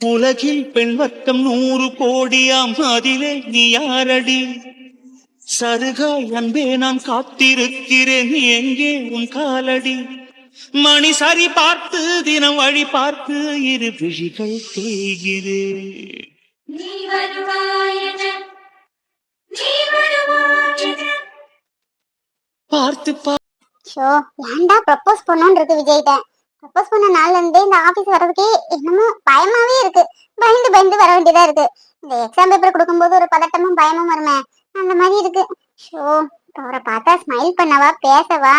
உலகில் பெண் வர்க்கம் 100 கோடியாம், அதிலே நீ யாரடி? சருகாய் அன்பே நான் காத்திருக்கிறேன், எங்கே உன் காலடி? மணி சரி பார்த்து தினம் வழி பார்த்து இரு விழிகள் தேய்கிறேன். பார்த்து ஷோ ஏன்டா ப்ரப்போஸ் பண்ணோன்னு இருக்கு விஜய்கிட்ட. ப்ரப்போஸ் பண்ண நாள்ல இருந்தே இந்த ஆபீஸ் வர்றதுக்கே என்னமோ பயமாவே இருக்கு. பயந்து பயந்து வர வேண்டியதா இருக்கு. இந்த எக்ஸாம் பேப்பர் கொடுக்கும்போது ஒரு பதட்டமும் பயமும் வருமே, அந்த மாதிரி இருக்கு. ஷோ அவரை பார்த்தா ஸ்மைல் பண்ணவா பேசவா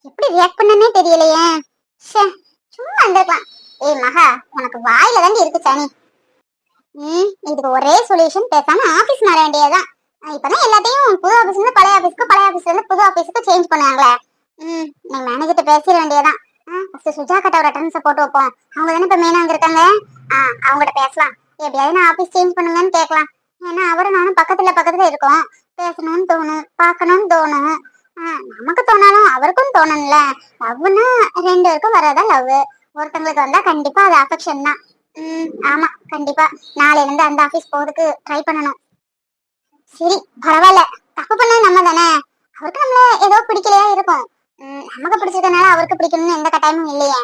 எப்படி ரியாக்ட் பண்ணனே தெரியலையே. சும்மா இருந்திருக்கலாம். ஏய் மகா, உனக்கு வாயில தாண்டி இருக்கு சனி. இதுக்கு ஒரே சொல்யூஷன், பேசாம ஆபீஸ் மாற வேண்டியதுதான். இப்பதான் எல்லாத்தையும் புது ஆபீஸ்ல இருந்து பழைய ஆபீஸ்க்கு, பழைய ஆபீஸ்ல இருந்து புது ஆபீஸ்க்கு சேஞ்ச் பண்ணுவாங்களே. நீ மேனேஜர்ட்ட பேசிட வேண்டியதான். ஃபர்ஸ்ட் சுஜாக்காட்ட ஒரு அட்டெண்டன்ஸ் போட்டு வைப்போம். அவங்க தானே இப்ப மெயினா அங்க இருக்காங்க. அவங்ககிட்ட பேசலாம். எப்படியாவது நான் ஆபீஸ் சேஞ்ச் பண்ணுங்கன்னு கேட்கலாம். ஏன்னா அவரும் நானும் பக்கத்துல இருக்கோம். பேசணும்னு தோணும், பார்க்கணும்னு தோணும். நமக்கு தோணாலும் அவருக்கும் தோணும்ல. லவ்னா 2 பேருக்கும் வரதா லவ். ஒருத்தங்களுக்கு வந்தா கண்டிப்பா அது அஃபெக்ஷன் தான். ஆமா கண்டிப்பா நாளையில இருந்து அந்த ஆபீஸ் போறதுக்கு ட்ரை பண்ணணும். சரி பரவாயில்ல, தப்பு பண்ணது நம்ம தானே. அவருக்கு நம்மள ஏதோ பிடிக்கலையா இருக்கும். நமக்கு பிடிச்சிருக்கனால அவருக்கு பிடிக்கணும்னு எந்த கட்டாயமும் இல்லையே.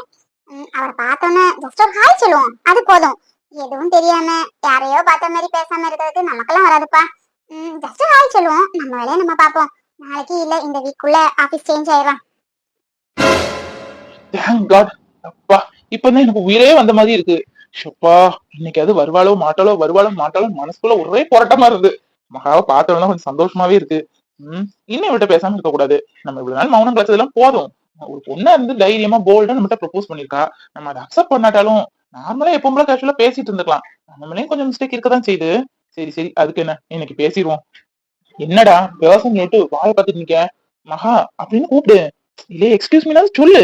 அவரை பார்த்தோன்னே ஜஸ்ட் ஒரு ஹாய் சொல்லுவோம், அது போதும். எதுவும் தெரியாம யாரையோ பார்த்த மாதிரி பேசாம இருக்கிறதுக்கு நமக்கெல்லாம் வராதுப்பா. ஜஸ்ட் ஹாய் சொல்லுவோம், நம்ம வேலையை நம்ம பார்ப்போம். நாளைக்கு இல்ல இந்த வீக்குள்ள ஆபீஸ் சேஞ்ச் ஆயிடும். Thank God. அப்பா இப்பதான் எனக்கு உயிரே வந்த மாதிரி இருக்கு. ஷப்பா இன்னைக்கு அது வருவாளோ மாட்டாளோ மனசுக்குள்ள ஒரே போராட்டமா இருக்கு. மகாவை பார்த்தோம்னா கொஞ்சம் சந்தோஷமாவே இருக்கு. இன்னும் விட்ட பேசாம இருக்க கூடாது. நம்ம இவ்வளவு நாள் மௌனம் கழிச்சதெல்லாம் போதும். ஒரு பொண்ணா இருந்து தைரியமா போல்டா நம்மகிட்ட ப்ரப்போஸ் பண்ணிருக்கா. நம்ம அதை அக்செப்ட் பண்ணாட்டாலும் நார்மலா எப்பவும் கேஷுவலா பேசிட்டு இருந்துக்கலாம். நம்மளையும் கொஞ்சம் மிஸ்டேக் இருக்கதான் செய்யுது. சரி அதுக்கு என்ன, இன்னைக்கு பேசிடுவோம். என்னடா பேசம் கேட்டு வாயை பார்த்துட்டு நிக்க. மகா அப்படின்னு கூப்பிடு. இல்லையே எக்ஸ்கியூஸ் மீனாவது சொல்லு.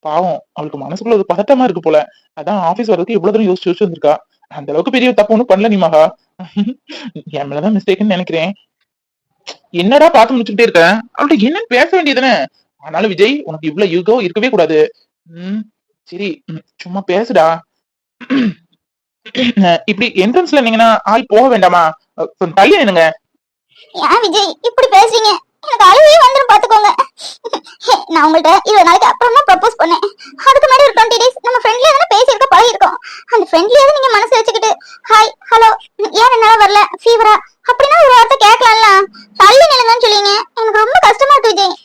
பாவம் அவளுக்கு மனசுக்குள்ள ஒரு பதட்டமா இருக்கு போல. அதான் ஆபீஸ் வர்றதுக்கு இவ்வளவு தூரம் யோசிச்சு வந்திருக்கா. அந்த அளவுக்கு பெரிய தப்பு ஒண்ணும் பண்ணல நீ மகா. என் மேலதான் மிஸ்டேக்னு நினைக்கிறேன். என்னடா பார்த்து முடிச்சுக்கிட்டே இருக்க? அவள்கிட்ட என்னன்னு பேச வேண்டியதுதானே. ஆனாலும் விஜய் உனக்கு இவ்வளவு யூகோ இருக்கவே கூடாது. சரி சும்மா பேசுடா. இப்படி என்ட்ரன்ஸ்ல இருந்தீங்கன்னா ஆள் போக வேண்டாமா? தள்ளி நின்னுங்க. ஏன் விஜய் இப்படி பேசுறீங்க? எனக்கு அழுவே வந்துரும் பாத்துக்கோங்க. நான் உங்கள்ட்ட 20 நாளைக்கு அப்புறமா ப்ரப்போஸ் பண்ணேன். அதுக்கு முன்னாடி ஒரு 20 டேஸ் நம்ம ஃப்ரெண்ட்லியா தானே பேசியிருக்க பழகிருக்கோம். அந்த ஃப்ரெண்ட்லியாவது நீங்க மனசு வச்சுக்கிட்டு ஹாய் ஹலோ ஏன் என்னால வரல ஃபீவரா அப்படின்னா ஒரு வார்த்தை கேட்கலாம்ல. தள்ளி நிலங்கன்னு சொல்லிங்க, எனக்கு ரொம்ப கஷ்டமா இருக்கு விஜய்.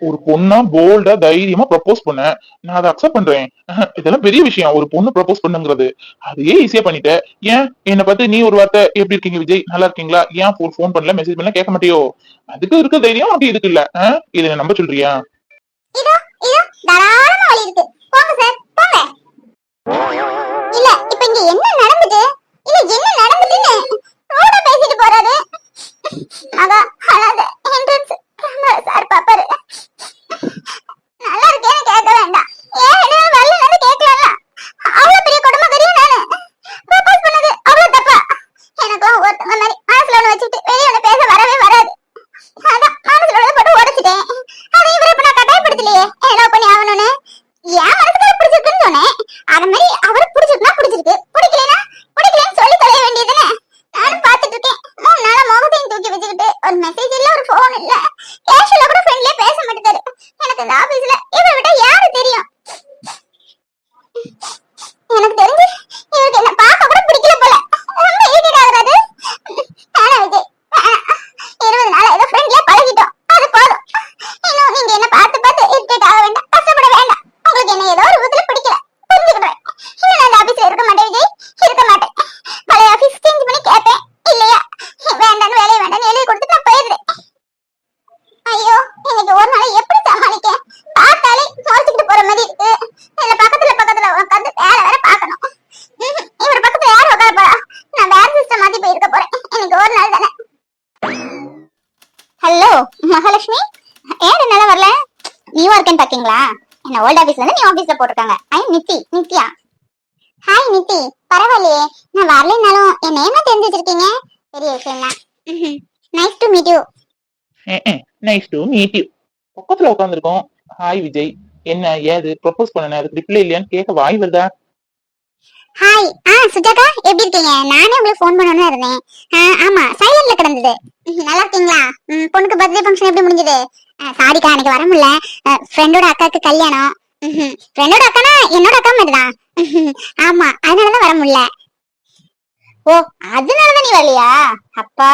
ஒரு பொண்ணா போல்டா தைரியமா ப்ரப்போஸ் பண்ண, நான் அதை அக்செப்ட் பண்றேன். இதெல்லாம் பெரிய விஷயம். ஒரு பொண்ணு ப்ரப்போஸ் பண்ணுங்கிறது அதையே ஈஸியா பண்ணிட்ட. ஏன் என்னை பார்த்து நீ ஒரு வார்த்தை எப்படி இருக்கீங்க விஜய் நல்லா இருக்கீங்களா, ஏன் போன் பண்ணல மெசேஜ் பண்ணல கேட்க மாட்டியோ? அதுக்கு இருக்க தைரியம் உனக்கு இதுக்கு இல்ல. இதை நம்ப சொல்றியா? இதோ இதோ தாராளமா வழி இருக்கு. போங்க சார் போங்க. இல்ல இப்போ இங்க என்ன நடந்துது? இல்ல என்ன நடந்துதுன்னு ரோட பேசிட்டு போறாரு. அத அழாத என்ட்ரன்ஸ் சார் பாப்பாரு. நல்லா இருக்கேன்னு கேட்க வேண்டாம். ஏன் என்ன வரலன்னு கேட்கலாம்ல. அவ்வளவு பெரிய கொடுமைக்காரியா நானு? ப்ரப்போஸ் பண்ணது அவ்வளவு தப்பா? எனக்குலாம் ஒருத்தங்க மாதிரி மனசுல ஒண்ணு வச்சுட்டு வெளியே ஒண்ணு பேச வரவே வராது. அதான் மனசுல ஒண்ணு போட்டு உடைச்சிட்டேன். அதை இவரை இப்ப நான் கட்டாயப்படுத்தலையே என்ன பண்ணி ஆகணும்னு. என் மனசுக்கு பிடிச்சிருக்குன்னு சொன்னேன். அது மாதிரி அவருக்கு பிடிச்சிருக்குன்னா பிடிச்சிருக்கு, பிடிக்கலன்னு சொல்லி தொலைய வேண்டியதுதானே. நானும் பாத்துட்டு இருக்கேன். 3 நாளா முகத்தையும் தூக்கி வச்சுக்கிட்டு ஒரு மெசேஜ் இல்ல ஒரு போன் இல்ல. கேஷுவலா கூட ஃப்ரெண்ட்லியா பேச மாட்டேங்காரு. எனக்கு இந்த ஆபீஸ்ல இவரை விட யாரு தெரியும்? எனக்கு தெரிஞ்சு இவருக்கு என்ன பார்க்க கூட பிடிக்கல போல. ரொம்ப ஈடிட் ஆகுறாரு. ஆனா விஜய் 20 நாளா ஏதோ ஃப்ரெண்ட்லியா பழகிட்டோம், அது போதும். இன்னும் நீங்க என்ன பார்த்து பார்த்து இரிட்டேட் ஆக வேண்டாம், கஷ்டப்பட வேண்டாம். உங்களுக்கு என்ன ஏதோ ஒரு விதத்துல பிடிக்கல புரிஞ்சுக்கிறேன். இன்னும் அந்த ஆபீஸ்ல இருக்க மாட்டேன் விஜய், இருக்க மாட்டேன். பழைய ஆபீஸ் சேஞ்ச் பண்ணி கேட்பேன். இல்லையா வேண்டான்னு வேலையை வேண்டான்னு எழுதி கொடுத்துட்டு நான் போயிடுறேன். ஐயோ இன்னைக்கு ஒரு நாள் எப்படி சமாளிக்க? பார்த்தாலே மோசிக்கிட்டு போற மாதிரி இருக்கு. இல்ல பக்கத்துல உட்காந்து வேலை வேற பார்க்கணும். இவர் பக்கத்துல யார் உட்கார போறா? நான் வேற சிஸ்டம் மாத்தி போயிருக்க போறேன். இன்னைக்கு ஒரு நாள் தானே. ஹலோ மகாலட்சுமி, ஏன் என்னால வரல? நியூ இருக்கேன்னு பாத்தீங்களா? என்ன ஓல்ட் ஆபீஸ்ல இருந்து நியூ ஆபீஸ்ல போட்டிருக்காங்க. ஐ நித்யா. ஹாய் நித்தி, பரவாயில்லையே நான் வரலனாலும் என் நேமா தெரிஞ்சு வச்சிருக்கீங்க, பெரிய விஷயம் தான். Nice to meet you. Nice to meet you. பக்கத்துல உட்காந்துருக்கோம். ஹாய் விஜய், என்ன ஏது ப்ரப்போஸ் பண்ணன, அதுக்கு ரிப்ளை இல்லையான்னு கேட்க வாய் வருதா? ஹாய். சுஜாதா எப்படி இருக்கீங்க? நானே உங்களுக்கு ஃபோன் பண்ணணும்னு இருந்தேன். ஆமா, சைலண்ட்ல கிடந்தது. நல்லா இருக்கீங்களா? பொண்ணுக்கு பர்த்டே ஃபங்க்ஷன் எப்படி முடிஞ்சது? சாரிக்கா, எனக்கு வர முடியல. ஃப்ரெண்டோட அக்காக்கு கல்யாணம். ஃப்ரெண்டோட அக்கானா என்னோட அக்கா மாதிரிதான். ஆமா, அதனாலதான் வர முடியல. ஓ, அதனாலதான் நீ வரலையா? அப்பா,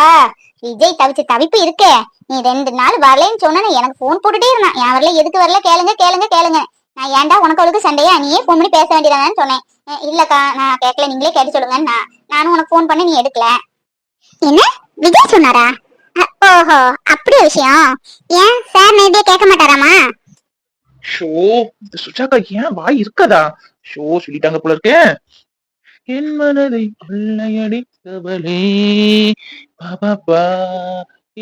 விஜய் தவிச்ச தவிப்பு இருக்கே. நீ 2 நாள் வரலன்னு சொன்ன எனக்கு போன் போட்டுட்டே இருந்தான். என் வரல, எதுக்கு வரல, கேளுங்க கேளுங்க கேளுங்க. நான் ஏன்டா உனக்கு அவளுக்கு சண்டையா, நீயே போன் பண்ணி பேச வேண்டியதானு சொன்னேன். இல்லக்கா, நான் கேட்கல, நீங்களே கேட்டு சொல்லுங்க. நானும் உனக்கு போன் பண்ணி நீ எடுக்கல. என்ன, விஜய் சொன்னாரா? ஓஹோ, அப்படியே விஷயம். ஏன் சார் நேரடியா கேட்க மாட்டாராமா? ஷோ, இந்த சுஜாதா ஏன் வாய் இருக்கதா? ஷோ, சொல்லிட்டாங்க போல இருக்கு. என் மனதை கொள்ளையடித்தவளே பாபா,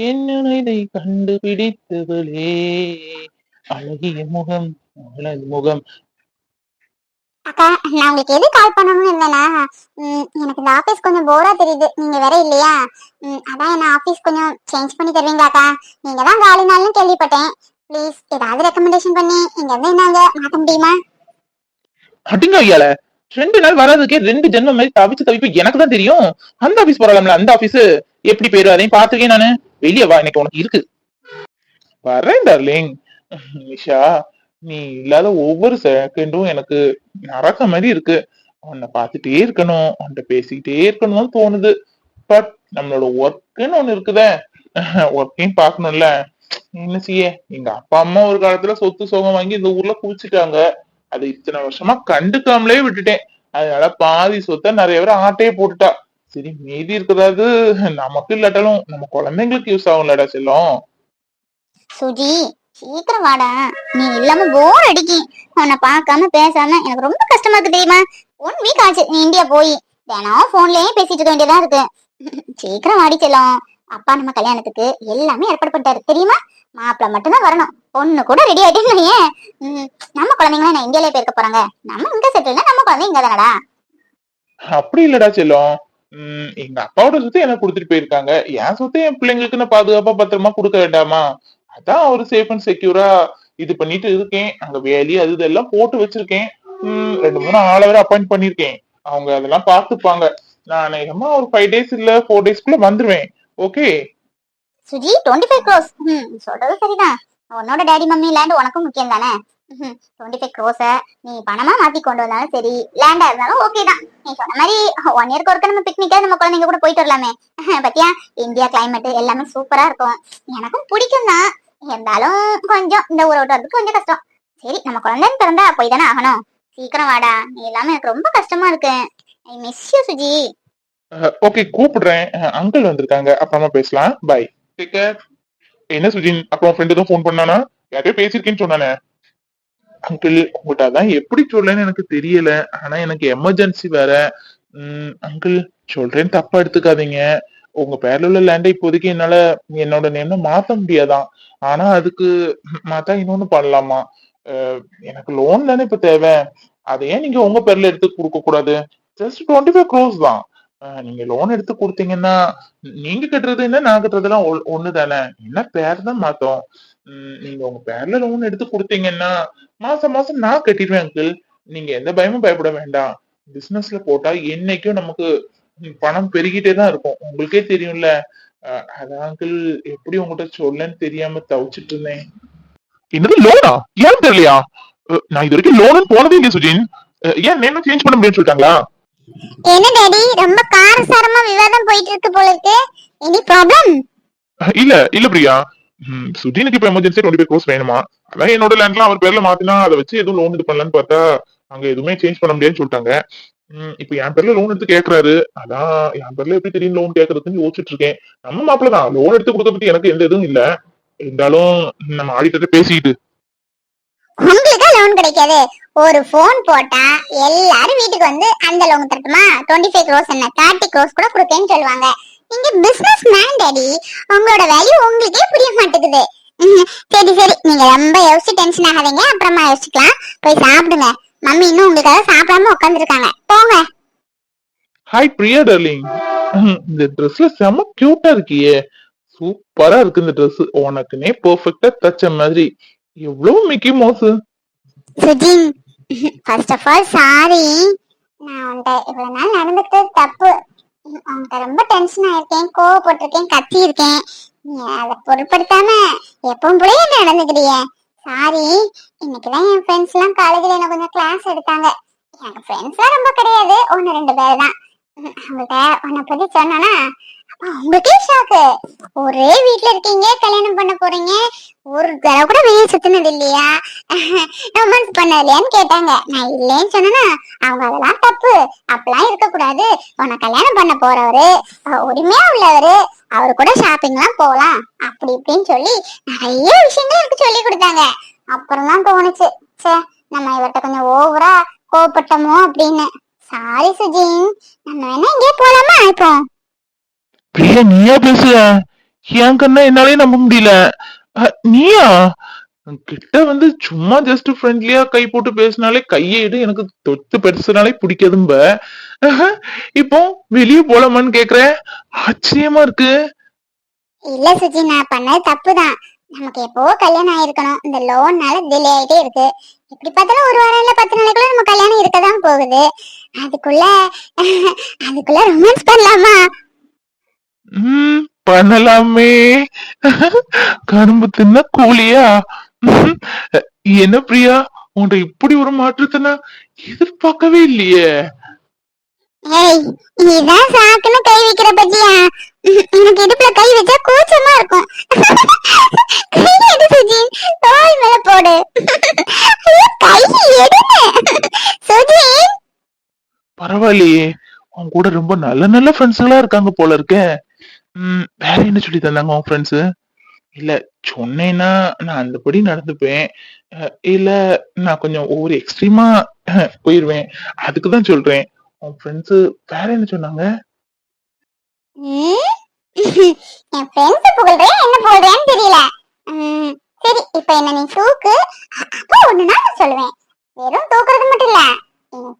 என் மனதை கண்டுபிடித்தவளே, அழகிய முகம், அழகு முகம். அக்கா, நான் உங்களுக்கு எது கால் பண்ணணும்னு இருந்தேன்னா, எனக்கு இந்த ஆபீஸ் கொஞ்சம் போரா தெரியுது. நீங்க வேற இல்லையா? அதான் என்ன ஆபீஸ் கொஞ்சம் சேஞ்ச் பண்ணி தருவீங்களாக்கா? நீங்க தான் காலி நாள்னு கேள்விப்பட்டேன். ப்ளீஸ் ஏதாவது ரெக்கமெண்டேஷன் பண்ணி இங்க இருந்து என்னங்க மாத்த முடியுமா? அடிங்க ஐயால, 2 நாள் வராதுக்கே 2 ஜென்மம் மாதிரி தவிச்சு தவிப்பு எனக்கு தான் தெரியும். அந்த ஆபீஸ் போறாங்கல்ல, அந்த ஆபீஸ் எப்படி பேரு அதையும் பாத்துக்கேன் நானு. வெளியே வா, எனக்கு உனக்கு இருக்கு. வரேன் டார்லிங். நிஷா, நீ இல்லாத ஒவ்வொரு செகண்டும் எனக்கு நரக்க மாதிரி இருக்கு. உன்னை பார்த்துட்டே இருக்கணும், உன்கிட்ட பேசிக்கிட்டே இருக்கணும்னு தோணுது. பட் நம்மளோட ஒர்க்குன்னு ஒண்ணு இருக்குதே, ஒர்க்கையும் பார்க்கணும்ல. என்ன செய்ய, எங்க அப்பா அம்மா ஒரு காலத்துல சொத்து சோகம் வாங்கி இந்த ஊர்ல குவிச்சுட்டாங்க. அது இத்தனை வருஷமா கண்டுக்காமலே விட்டுட்டேன். அதனால பாதி சொத்தை நிறைய பேர் ஆட்டையே போட்டுட்டா. சரி, மீதி இருக்கிறது நமக்கு இல்லாட்டாலும் நம்ம குழந்தைங்களுக்கு யூஸ் ஆகும்லடா செல்லம். சுஜி, சீக்கிரம் வாடா. நீ இல்லாம போர் அடிக்கி. உன்னை பார்க்காம பேசாம எனக்கு ரொம்ப கஷ்டமா இருக்கு தெரியுமா? 1 வீக் ஆச்சு நீ இந்தியா போய். தினம் போன்லயே பேசிட்டு இருக்க வேண்டியதா இருக்கு. சீக்கிரம் வாடி செல்லம். அப்பா நம்ம கல்யாணத்துக்கு எல்லாமே ஏற்பாடு பண்ணிட்டாரு தெரியுமா? மாப்பிள்ள மட்டும்தான் வரணும். பொண்ணு கூட ரெடி ஆயிட்டேன்னு ஏன்? நம்ம குழந்தைங்களா என்ன இந்தியாலே போயிருக்க போறாங்க? நம்ம இங்க செட்டில்னா நம்ம குழந்தை இங்க தானடா. அப்படி இல்லடா செல்லம். எங்க அப்பாவோட சொத்தை எனக்கு கொடுத்துட்டு போயிருக்காங்க. என் சொத்தை என் பிள்ளைங்களுக்கு நான் பாதுகாப்பா பத்திரமா கொடுக்க வேண்டாமா? அதான் ஒரு சேஃப் அண்ட் செக்யூரா இது பண்ணிட்டு இருக்கேன். அங்க வேலி அது இதெல்லாம் போட்டு வச்சிருக்கேன். 2-3 ஆளை வேற அப்பாயிண்ட் பண்ணிருக்கேன். அவங்க அதெல்லாம் பாத்துப்பாங்க. நான் அநேகமா ஒரு 5 டேஸ் இல்ல 4 டேஸ்க்குள்ள வந்துருவேன். Okay Suji, 25 crores. சொல்றது சரிதான். உன்னோட டேடி மம்மி லேண்ட் உனக்கும் முக்கியம் தானே? 25 crores நீ பணமா மாத்தி கொண்டு வந்தாலும் சரி, லேண்டா இருந்தாலும் ஓகே தான். நீ சொன்ன மாதிரி 1 இயர்க்கு ஒருக்க நம்ம பிக்னிக்கா நம்ம குழந்தைங்க கூட போயிட்டு வரலாமே. பத்தியா, இந்தியா கிளைமேட் எல்லாமே சூப்பரா இருக்கும். எனக்கும் பிடிக்கும் தான். இருந்தாலும் கொஞ்சம் இந்த ஊரை விட்டு வரதுக்கு கொஞ்சம் கஷ்டம். சரி, நம்ம குழந்தைன்னு பிறந்தா போய் தானே ஆகணும். சீக்கிரம் வாடா. நீ இல்லாம எனக்கு ரொம்ப கஷ்டமா இருக்கு. I miss you Suji. Okay, கூப்பிடுறேன். அங்கிள் வந்திருக்காங்க, அப்புறமா பேசலாம். Bye, take care. என்ன சுஜின், அப்புறம் ஃப்ரெண்டு தான் ஃபோன் பண்ணானா? யார்கிட்டயும் பேசிருக்கேன்னு சொன்னானே. அங்கிள், உங்கள்கிட்ட அதான் எப்படி சொல்லன்னு எனக்கு தெரியல. ஆனா எனக்கு எமர்ஜென்சி வேற. அங்கிள், சொல்றேன்னு தப்பா எடுத்துக்காதீங்க. உங்க பேர்ல உள்ள லேண்டை இப்போதைக்கு என்னால என்னோட நேம்ல மாத்த முடியாதான். ஆனா அதுக்கு மாத்தா இன்னொன்னு பண்ணலாமா? எனக்கு லோன் தானே இப்ப தேவை. அதை ஏன் நீங்க உங்க பேர்ல எடுத்து கொடுக்க கூடாது? ஜஸ்ட் 25 crores தான். நீங்க லோன் எடுத்து கொடுத்தீங்கன்னா நீங்க கட்டுறது என்ன நான் கட்டுறதெல்லாம் ஒண்ணு தானே. என்ன பேர் தான் மாத்தோம். நீங்க உங்க பேர்ல லோன் எடுத்து கொடுத்தீங்கன்னா மாசம் மாசம் நான் கட்டிடுவேன் அங்கிள். நீங்க எந்த பயமும் பயப்பட வேண்டாம். பிசினஸ்ல போட்டா என்னைக்கும் நமக்கு பணம் பெருகிட்டே தான் இருக்கும். உங்களுக்கே தெரியும்ல. அதான் அங்கிள், எப்படி உங்ககிட்ட சொல்லன்னு தெரியாம தவிச்சிட்டு இருந்தேன். என்னது லோனா? ஏன் தெரியலையா? நான் இது வரைக்கும் லோன் போனதே இல்லையா சுஜின்? ஏன் நேம் சேஞ்ச் பண்ண முடியும்னு சொல்லிட்டாங்களா? என்ன டாடி, ரொம்ப காரசாரமா விவாதம் போயிட்டு இருக்கு போல இருக்கு. Any problem? இல்ல இல்ல பிரியா. சுஜினுக்கு இப்ப எமர்ஜென்சி 25 crores வேணுமா? அதான் என்னோட லேண்ட்லாம் அவர் பேர்ல மாத்தினா அதை வச்சு எதுவும் லோன் இது பண்ணலான்னு பார்த்தா அங்க எதுவுமே சேஞ்ச் பண்ண முடியாதுன்னு சொல்லிட்டாங்க. இப்ப என் பேர்ல லோன் எடுத்து கேக்குறாரு. அதான் என் பேர்ல எப்படி தெரியும் லோன் கேக்குறதுன்னு யோசிச்சுட்டு இருக்கேன். நம்ம மாப்பிள்ள தான் லோன் எடுத்து கொடுக்க பத்தி எனக்கு எந்த இதுவும் இல்ல. இருந்தாலும் நம்ம ஆடிட்டர் பேசிக்கிட்டு. உங்களுக்கு லோன் கிடைக்காது. ஒரு போன் போட்டா எல்லாரும் வீட்டுக்கு வந்து அந்த லோன் தரட்டுமா? 25 crores என்ன 30 crores கூட கொடுக்கேன்னு சொல்லுவாங்க. நீங்க பிசினஸ் மேன் டாடி. உங்களோட வேல்யூ உங்களுக்கே புரிய மாட்டேங்குது. சரி சரி, நீங்க ரொம்ப யோசிச்சு டென்ஷன் ஆகாதீங்க. அப்புறமா யோசிக்கலாம். போய் சாப்பிடுங்க. மம்மி இன்னும் உங்களுக்காக சாப்பிடாம உட்காந்துருக்காங்க. போங்க. Hi Priya darling. இந்த ட்ரெஸ்ல செம்ம கியூட்டா இருக்கியே. சூப்பரா இருக்கு இந்த ட்ரெஸ். உனக்குனே பெர்ஃபெக்ட்டா தச்ச மாதிரி. எவ்வளவு Mickey mouse. Sujin, first of all sorry. நான் உன்கிட்ட இவ்வளவு நாள் நடந்துக்கிட்டது தப்பு. உன்கிட்ட ரொம்ப டென்ஷன் ஆயிருக்கேன், கோவப்பட்டிருக்கேன், கத்தி இருக்கேன். நீ அதை பொருட்படுத்தாம எப்பவும் போலயே என்ன நடந்துக்கிறியே. சாரி. இன்னைக்குதான் என் ஃப்ரெண்ட்ஸ் எல்லாம் காலேஜ்ல என்ன கொஞ்சம் கிளாஸ் எடுத்தாங்க. எனக்கு ஃப்ரெண்ட்ஸ் எல்லாம் ரொம்ப கிடையாது, 1-2 பேர் தான். அவங்கள்ட்ட உன்னை பத்தி சொன்னா உங்களுக்கே ஷாக்கு. ஒரே வீட்டுல இருக்கீங்க, கல்யாணம் பண்ண போறீங்க, ஒரு தடவை கூட வெளியே சுத்தினது இல்லையா, ரொமான்ஸ் பண்ணது இல்லையான்னு கேட்டாங்க. நான் இல்லைன்னு சொன்னா அவங்க அதெல்லாம் தப்பு, அப்பெல்லாம் இருக்க கூடாது, உன்னை கல்யாணம் பண்ண போறவரு உரிமையா உள்ளவரு, அவரு கூட ஷாப்பிங் எல்லாம் போகலாம் அப்படி இப்படின்னு சொல்லி நிறைய விஷயங்கள் எனக்கு சொல்லி கொடுத்தாங்க. அப்புறம் தான் தோணுச்சு, சே நம்ம இவர்கிட்ட கொஞ்சம் ஓவரா கோவப்பட்டோமோ அப்படின்னு. சாரி சுஜின், நம்ம வேணா இங்கே போலாமா இப்போ? பிரியா நீயா பேசுற? என் கண்ணா என்னாலே நம்ப முடியல. நீயா கிட்ட வந்து சும்மா ஜஸ்ட் ஃப்ரெண்ட்லியா கை போட்டு பேசினாலே கையை எடு, எனக்கு தொத்து பெருசுனாலே பிடிக்காதும்ப. இப்போ வெளியே போலாமான்னு கேக்குறேன், ஆச்சரியமா இருக்கு. இல்ல சுஜி, நான் பண்ணது தப்புதான். நமக்கு எப்போ கல்யாணம் ஆயிருக்கணும், இந்த லோன்னால டிலே ஆயிட்டே இருக்கு. எப்படி பார்த்தாலும் ஒரு வாரம் இல்ல 10 நாளைக்குள்ள நம்ம கல்யாணம் இருக்கதான் போகுது. அதுக்குள்ள அதுக்குள்ள ரொமான்ஸ் பண்ணலாமா? பண்ணலாமே. கரும்பு தின்ன கூலியா? என்ன பிரியா, உன்ட இப்படி ஒரு மாற்றத்தை நான் எதிர்பார்க்கவே இல்லையே. ஏய், இதான் சாக்குன்னு கை வைக்கிற பத்தியா? எனக்கு இடுப்புல கை வச்சா கூச்சமா இருக்கும். கை எடு சுஜி, தோல் மேல போடு. கை எடுங்க சுஜி. பரவாயில்லையே, உன் கூட ரொம்ப நல்ல நல்ல ஃப்ரெண்ட்ஸ் எல்லாம் இருக்காங்க போல இருக்க. வேற என்ன சொல்லி தந்தாங்க உன் ஃப்ரெண்ட்ஸ்? இல்ல சொன்னேன்னா நான் அந்தபடி நடந்துப்பேன், இல்ல நான் கொஞ்சம் ஒவ்வொரு எக்ஸ்ட்ரீமா போயிருவேன், அதுக்குதான் சொல்றேன். உன் ஃப்ரெண்ட்ஸ் வேற என்ன சொன்னாங்க? என் ஃப்ரெண்ட்ஸ் புகழ்றேன், என்ன புகழ்றேன்னு தெரியல. சரி, இப்ப என்ன நீ தூக்கு, அப்போ ஒண்ணு நான் சொல்லுவேன். வெறும் தூக்குறது மட்டும் இல்ல,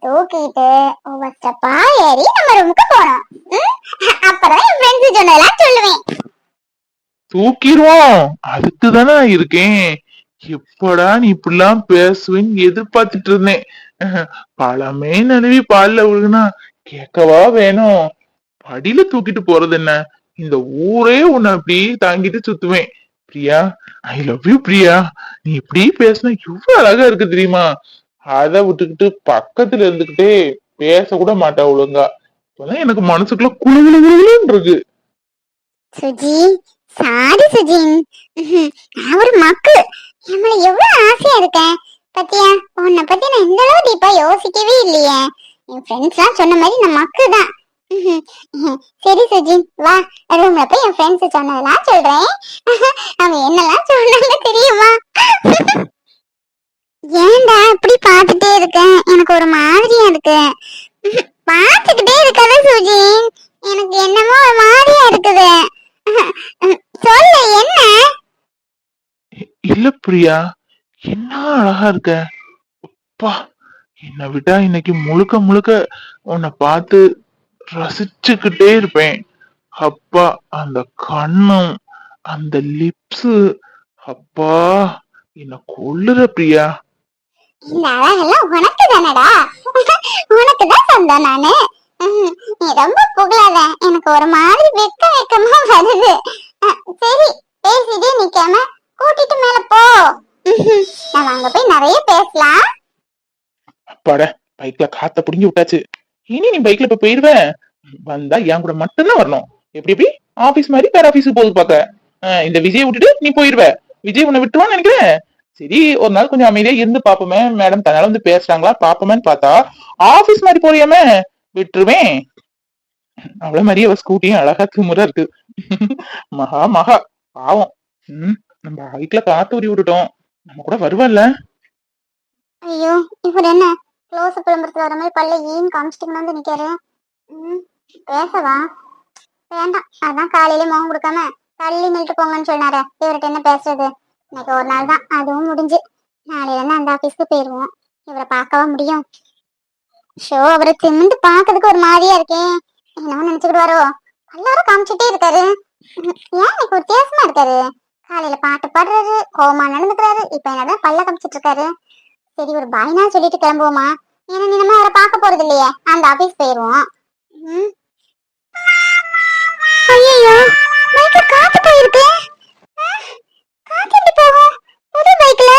தூக்கிட்டு ஒவ்வொரு ஸ்டெப்பா ஏறி நம்ம ரூமுக்கு போறோம். அப்புறம் என் ஃப்ரெண்ட்ஸ் சொன்னதெல்லாம் சொல்லுவேன். தூக்கிடுவோம், அதுக்கு தானே நான் இருக்கேன். எப்படா நீ இப்படிலாம் பேசுவேன்னு எதிர்பார்த்துட்டு இருந்தேன். பழமே நழுவி பால்ல விழுகுனா கேட்கவா வேணும். படியில தூக்கிட்டு போறது என்ன, இந்த ஊரே உன்னை அப்படி தாங்கிட்டு சுத்துவேன். Priya, I love you Priya. நீ இப்படி பேசினா எவ்வளவு அழகா இருக்கு தெரியுமா? அதை விட்டுக்கிட்டு பக்கத்துல இருந்துகிட்டே பேச கூட மாட்டா ஒழுங்கா. இப்பதான் எனக்கு மனசுக்குள்ள குழு குழு குழுன்னு இருக்கு. சுஜி, சாரி சுஜி, நான் ஒரு மக்கு. நம்மள எவ்வளவு ஆசையா இருக்கேன் பத்தியா? உன்னை பத்தி நான் இந்த அளவு டீப்பா யோசிக்கவே இல்லையே. என் ஃப்ரெண்ட்ஸ் எல்லாம் சொன்ன மாதிரி நான் மக்கு தான். சரி சுஜி, வா ரூம்ல போய் என் ஃப்ரெண்ட்ஸ் சொன்னதெல்லாம் சொல்றேன். அவங்க என்னெல்லாம் சொன்னாங்க தெரியுமா? ஏன்டா இப்படி பாத்துட்டே இருக்கேன், எனக்கு ஒரு மாதிரியா இருக்கு. பாத்துக்கிட்டே இருக்காத சுஜி, எனக்கு என்னமோ ஒரு மாதிரியா இருக்குது. சொல்லு என்ன? இல்ல பிரியா, என்ன அழகா இருக்க. அப்பா, என்னை விட்டா இன்னைக்கு முழுக்க முழுக்க உன்னை பார்த்து ரசிச்சுக்கிட்டே இருப்பேன். அப்பா, அந்த கண்ணும் அந்த லிப்ஸ், அப்பா என்ன கொல்லுற பிரியா. இந்த அழகெல்லாம் உனக்கு தானடா, உனக்கு தான் சொந்தம் நானு. நீ ரொம்ப புகழாத, எனக்கு ஒரு மாதிரி வெக்கமா வருது. சரி, பேசிட்டே நிக்காம கூட்டிட்டு மேல போ. நம்ம அங்க போய் நிறைய பேசலாம். அப்பாடா, பைக்ல காத்த புடுங்கி விட்டாச்சு. இனி நீ பைக்ல போய் போயிடுவேன், வந்தா என் கூட மட்டும்தான் வரணும். எப்படி எப்படி ஆபீஸ் மாதிரி பேர் ஆபீஸுக்கு போகுது பாக்க. இந்த விஜய் விட்டுட்டு நீ போயிருவ, விஜய் உன்னை விட்டுருவான்னு நினைக்கிறேன். சரி, ஒரு நாள் கொஞ்சம் அமைதியா இருந்து பாப்போமே, மேடம் தன்னால வந்து பேசுறாங்களா பாப்போமேன்னு பார்த்தா ஆபீஸ் மாதிரி போறியாமே, விட்டுருவேன். அவ்வளவு மாதிரியே அவ ஸ்கூட்டியும் அழகா திமுறா இருக்கு. மகா மகா பாவம். நம்ம பைக்ல காத்து உரி விட்டுட்டோம், நம்ம கூட வருவான்ல. ஐயோ, இவர் என்ன க்ளோஸ் விளம்பரத்துல வர மாதிரி பல்ல ஈன்னு காமிச்சிட்டு வந்து நிக்காரு. பேசவா? வேண்டாம், அதான் காலையில முகம் கொடுக்காம தள்ளி நின்று போங்கன்னு சொன்னாரு. இவர்கிட்ட என்ன பேசுறது? இன்னைக்கு ஒரு நாள் தான், அதுவும் முடிஞ்சு. நாளையில இருந்து அந்த ஆபீஸ்க்கு போயிருவோம். இவரை பார்க்கவா முடியும்? ஷோ, அவரை திமிந்து பாக்குறதுக்கு ஒரு மாதிரியா இருக்கேன். என்னவோ நினைச்சுக்கிடுவாரோ? எல்லாரும் காமிச்சிட்டே இருக்காரு. ஏன் இன்னைக்கு வித்தியாசமா இருக்காரு? காலையில பாட்டு பாடுறாரு, கோவமா நடந்துக்கிறாரு, இப்ப என்னதான் பல்ல காமிச்சிட்டு இருக்காரு. சரி, ஒரு பாய்னா சொல்லிட்டு கிளம்புவோமா? ஏன்னா நம்ம அவரை பார்க்க போறது இல்லையே, அந்த ஆபீஸ் போயிருவோம். ஐயோ, பைக்ல காத்து போயிருக்கு. காத்து எப்படி போகும் புது பைக்ல?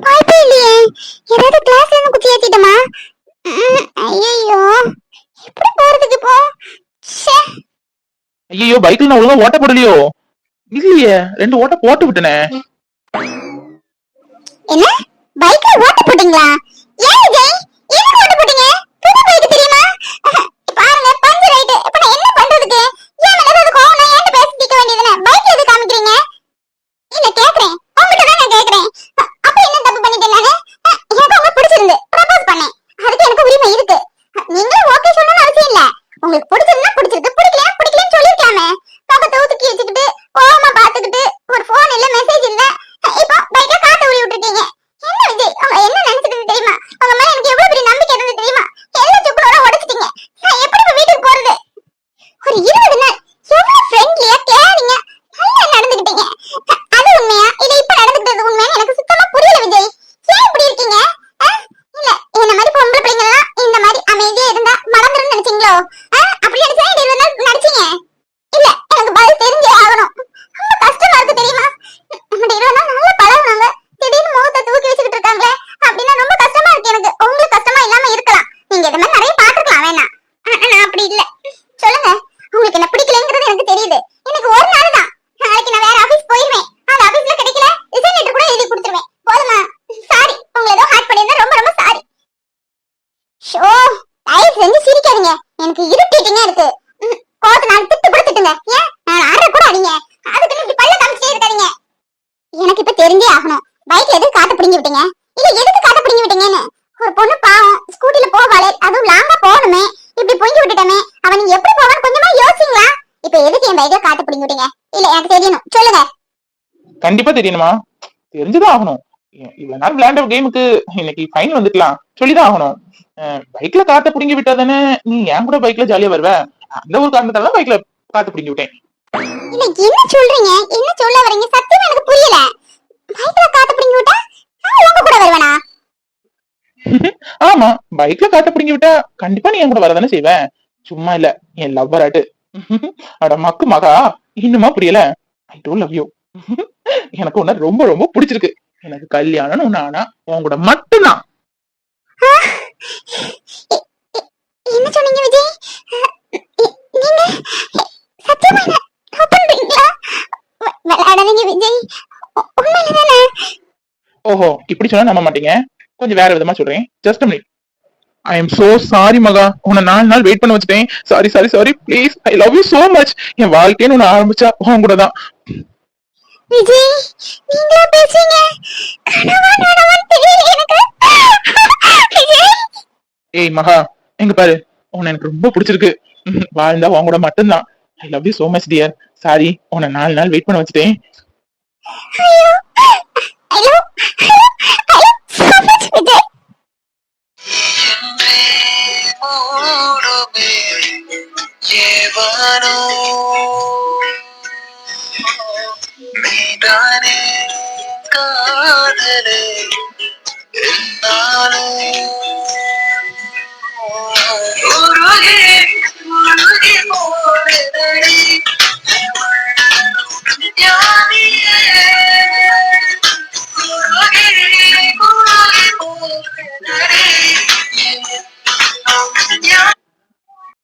வாய்ப்பே இல்லையே. ஏதாவது கிளாஸ்ல இருந்து குச்சி ஏத்திட்டோமா? ஐயோ, எப்படி போறதுக்கு இப்போ? ஐயோ, பைக்ல நான் ஒழுங்கா ஓட்ட போடலையோ? இல்லையே, 2 ஓட்ட போட்டு விட்டனே. என்ன, பைக்ல ஓட்ட போட்டீங்களா? ஏன் விஜய், எதுக்கு ஓட்ட போட்டீங்க? புது பைக் தெரியுமா? பாருங்க, பஞ்சர் ஆயிட்டு. இப்ப நான் என்ன பண்றதுக்கு? ஏன் மேல ஏதாவது கோவம் நான் ஏன் பேசி தீக்க வேண்டியதுதானே? பைக்ல எதுக்கு காமிக்கிறீங்க? இல்ல கேக்குறேன், உங்ககிட்ட தான் நான் கேக்குறேன். அப்ப என்ன தப்பு பண்ணிட்டேன் நானு? எனக்கு உங்க பிடிச்சிருந்து ப்ரப்போஸ் பண்ணேன், அதுக்கு எனக்கு உரிமை இருக்கு. நீங்களும் ஓகே சொல்லணும்னு அவசியம் இல்ல. உங்களுக்கு பிடிச்சிருந்தா பிடிச்சிருக்கு, பிடிக்கலையா பிடிக்கலன்னு சொல்லிருக்கலாமே. முகத்தை ஊத்துக்கி வச்சுக்கிட்டு ஓரமா பாத்துக்கிட்டு ஒரு போன் இல்ல மெசேஜ் இல்ல, இப்போ பைக்ல காட்ட உரி விட்டுட்டீங்க. என்ன விஜய், அவங்க என்ன நினைச்சிட்டு தெரியுமா? அவங்க மேல எனக்கு எவ்வளவு பெரிய நம்பிக்கை இருந்தது தெரியுமா? எல்லா சுக்குனோட உடைச்சிட்டீங்க. நான் எப்படி இப்ப வீட்டுக்கு போறது? ஒரு 20 நாள் எவ்வளவு ஃப்ரெண்ட்லியா கேரிங்கா நல்லா நடந்துக்கிட்டீங்க. அது உண்மையா இல்ல இப்ப நடந்துக்கிட்டது உண்மையா எனக்கு சுத்தமா புரியல விஜய். ஏன் இப்படி இருக்கீங்க? இல்ல இந்த மாதிரி பொம்பளை பிள்ளைங்க இந்த மாதிரி அமைதியா இருந்தா மறந்துடும் நினைச்சீங்களோ? அப்படி நினைச்சா 20 நாள் நடிச்சீங்க. இல்ல, எனக்கு பதில் தெரிஞ்சே ஆகணும். ரொம்ப கஷ்டமா இருக்கு தெரியுமா? நம்ம 20 நாள் நல்லா பழகுனாங்க, திடீர்னு முகத்தை தூக்கி வச்சுக்கிட்டு இருக்காங்களே அப்படின்னா ரொம்ப கஷ்டமா இருக்கு எனக்கு. உங்களுக்கு கஷ்டமா இல்லாம இருக்கலாம், நீங்க இந்த மாதிரி நிறைய பாத்துக்கலாம், வேணாம். நான் அப்படி இல்ல. சொல்லுங்க, உங்களுக்கு என்ன பிடிக்கலங்கிறது எனக்கு தெரியுது. எனக்கு ஒரு நாள் தான், நாளைக்கு நான் வேற ஆபீஸ் போயிருவேன். அந்த ஆபீஸ்ல கிடைக்கல, ரிசைன் லெட்டர் கூட எழுதி கொடுத்துருவேன். போதுமா? சாரி, உங்களை ஏதோ ஹார்ட் பண்ணியிருந்தா ரொம்ப ரொம்ப சாரி. ஷோ, தயவு செஞ்சு சிரிக்காதீங்க, எனக்கு இருட்டிட்டீங்க இருக்கு. கோவத்தை நான் திட்டு கூட திட்டுங்க, ஏன் நான் ஆற கூட அடிங்க. அதுக்கு இப்படி பல்ல காமிச்சிட்டே இருக்காதீங்க. எனக்கு இப்ப தெரிஞ்சே ஆகணும், பைக்ல எதுக்கு காட்ட பிடிங்கி விட்டீங்க? இல்ல எதுக்கு காட்ட பிடிங்கி விட்டீங்கன்னு. ஒரு பொண்ணு பாவம் ஸ்கூட்டில போவாளே, அதுவும் லாங்கா போகணுமே, இப்படி பொங்கி விட்டுட்டமே. அவன் நீங்க எப்படி போவான்னு கொஞ்சமா யோசிங்களா? இப்ப எதுக்கு என் பைக்ல காட்ட பிடிங்கி விட்டீங்க? இல்ல எனக்கு தெரியணும், சொல்லுங்க. கண்டிப்பா தெரியணுமா? தெரிஞ்சுதான் ஆகணும். இவ்வளவு நாள் விளையாண்ட கேமுக்கு இன்னைக்கு ஃபைன் வந்துக்கலாம், சொல்லிதான் ஆகணும். பைக்ல காத்த புடிங்கி விட்டாதானே நீ என் கூட பைக்ல ஜாலியா வருவ. அந்த ஒரு காரணத்தால பைக்ல காத்து பிடிங்கி விட்டேன். இல்ல என்ன சொல்றீங்க, என்ன சொல்ல வரீங்க? சத்தியமா எனக்கு புரியல. பைக்ல காத்து பிடிங்கி விட்டா நான் உங்க கூட வருவேனா? ஆமா, பைக்ல காத்த பிடிங்கி விட்டா கண்டிப்பா நீ என் கூட வரதானே செய்வ. சும்மா இல்ல, என் லவ்வராட்டு. அட மக்கு மகா, இன்னுமா புரியல? I don't love you. எனக்கு உன்ன ரொம்ப ரொம்ப பிடிச்சிருக்கு. எனக்கு கல்யாணம் ஒண்ணு ஆனா உன் கூட மட்டும்தான். என்ன சொன்னீங்க விஜய்? நீங்க சத்தியமா லவ் பண்றீங்களா? விளையாடாதீங்க விஜய், உண்மையிலேதானே? ஓஹோ, இப்படி சொன்னா நம்ப மாட்டீங்க, கொஞ்சம் வேற விதமா சொல்றேன். Just a minute. I am so sorry Maha, உன்னை 4 நாள் வெயிட் பண்ண வச்சுட்டேன். Sorry sorry sorry, please, I love you so much. என் வாழ்க்கைன்னு ஒண்ணு ஆரம்பிச்சா உன் கூட தான். விஜய், நீங்களா பேசுறீங்க? கனவா நனவான்னு தெரியல எனக்கு. விஜய், ஏய் மகா, எங்க பாரு, உன்னை எனக்கு ரொம்ப பிடிச்சிருக்கு. வாழ்ந்தா உன் கூட மட்டும்தான். ஐ love you so much dear. Sorry, உன்னை 4 நாள் வெயிட் பண்ண வச்சுட்டேன். ஐயோ, I love so much Vijay. Yeah.